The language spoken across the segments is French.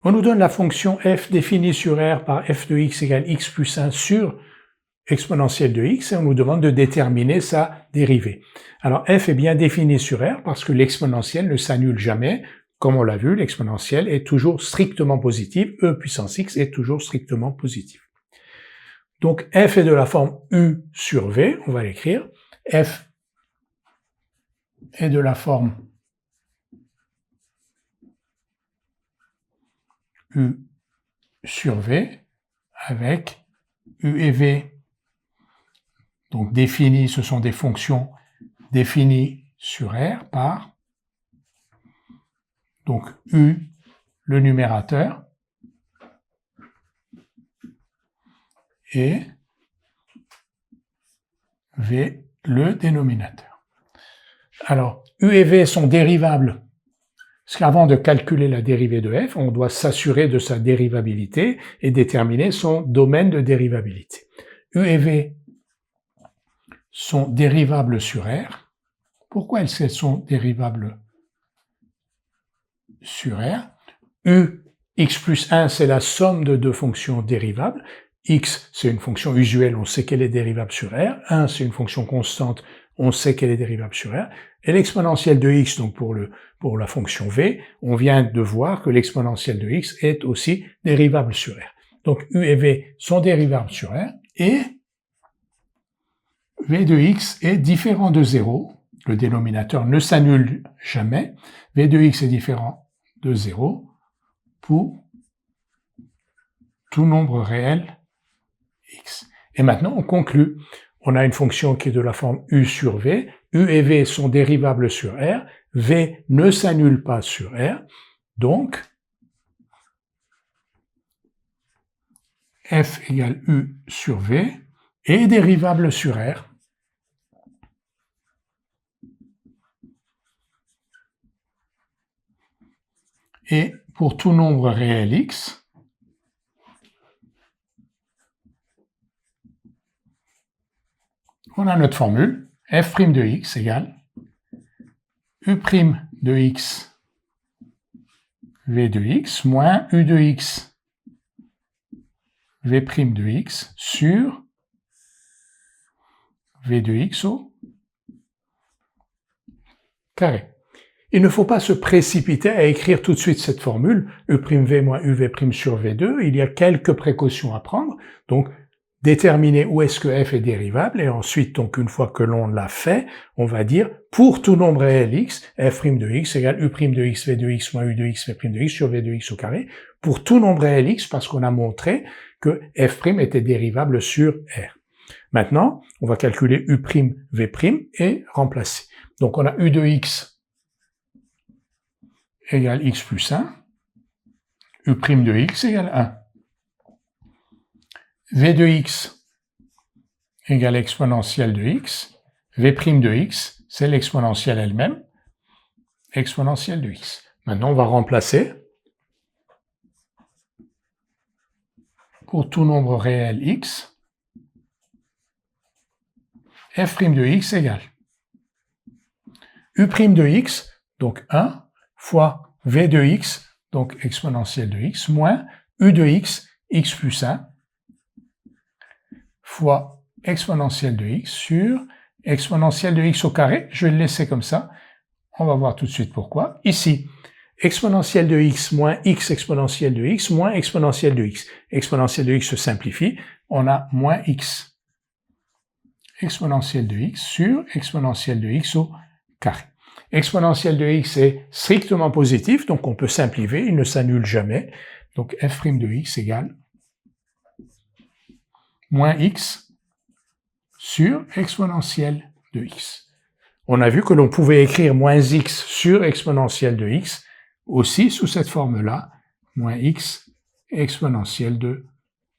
On nous donne la fonction f définie sur R par f de x égale x plus 1 sur exponentielle de x et on nous demande de déterminer sa dérivée. Alors f est bien définie sur R parce que l'exponentielle ne s'annule jamais. Comme on l'a vu, l'exponentielle est toujours strictement positive, e puissance x est toujours strictement positive. Donc f est de la forme u sur v, on va l'écrire. F est de la forme u sur v avec u et v. Donc définies, ce sont des fonctions définies sur R par donc u, le numérateur, et v, le dénominateur. Alors, u et v sont dérivables, parce qu'avant de calculer la dérivée de f, on doit s'assurer de sa dérivabilité et déterminer son domaine de dérivabilité. U et v sont dérivables sur R. Pourquoi elles sont dérivables sur R? U, x plus 1, c'est la somme de deux fonctions dérivables. X, c'est une fonction usuelle, on sait qu'elle est dérivable sur R. 1, c'est une fonction constante, on sait qu'elle est dérivable sur R. Et l'exponentielle de x, donc pour la fonction v, on vient de voir que l'exponentielle de x est aussi dérivable sur R. Donc u et v sont dérivables sur R, et v de x est différent de 0. Le dénominateur ne s'annule jamais. V de x est différent de 0 pour tout nombre réel x. Et maintenant, on conclut. On a une fonction qui est de la forme u sur v. U et v sont dérivables sur R. V ne s'annule pas sur R. Donc, f égale u sur v est dérivable sur R. Et pour tout nombre réel x, on a notre formule, f' de x égale u' de x v de x moins u de x v' de x sur v de x au carré. Il ne faut pas se précipiter à écrire tout de suite cette formule, u'v moins uv' sur v2, il y a quelques précautions à prendre, donc déterminer où est-ce que f est dérivable, et ensuite, donc une fois que l'on l'a fait, on va dire, pour tout nombre réel x, f' de x égale u' de x v de x moins u de x v' de x sur v de x au carré, pour tout nombre réel x, parce qu'on a montré que f' était dérivable sur R. Maintenant, on va calculer u'v' et remplacer. Donc on a u de x égale x plus 1, u' de x égale 1. v de x égale exponentielle de x, v' de x, c'est l'exponentielle elle-même, exponentielle de x. Maintenant, on va remplacer pour tout nombre réel x, f' de x égale u' de x, donc 1, fois v de x, donc exponentielle de x, moins u de x, x plus 1, fois exponentielle de x sur exponentielle de x au carré. Je vais le laisser comme ça. On va voir tout de suite pourquoi. Ici, exponentielle de x moins x exponentielle de x moins exponentielle de x. Exponentielle de x se simplifie. On a moins x exponentielle de x sur exponentielle de x au carré. Exponentielle de x est strictement positif, donc on peut simplifier, il ne s'annule jamais. Donc f' de x égale moins x sur exponentielle de x. On a vu que l'on pouvait écrire moins x sur exponentielle de x aussi sous cette forme-là, moins x exponentielle de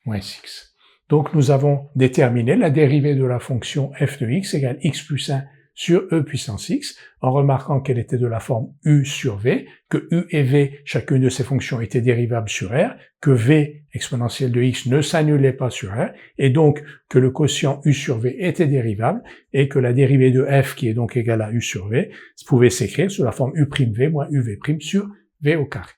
moins x. Donc nous avons déterminé la dérivée de la fonction f de x égale x plus 1 sur e puissance x, en remarquant qu'elle était de la forme u sur v, que u et v, chacune de ces fonctions était dérivable sur R, que v, exponentielle de x, ne s'annulait pas sur R, et donc que le quotient u sur v était dérivable, et que la dérivée de f, qui est donc égale à u sur v, pouvait s'écrire sous la forme u'v moins uv' sur v au carré.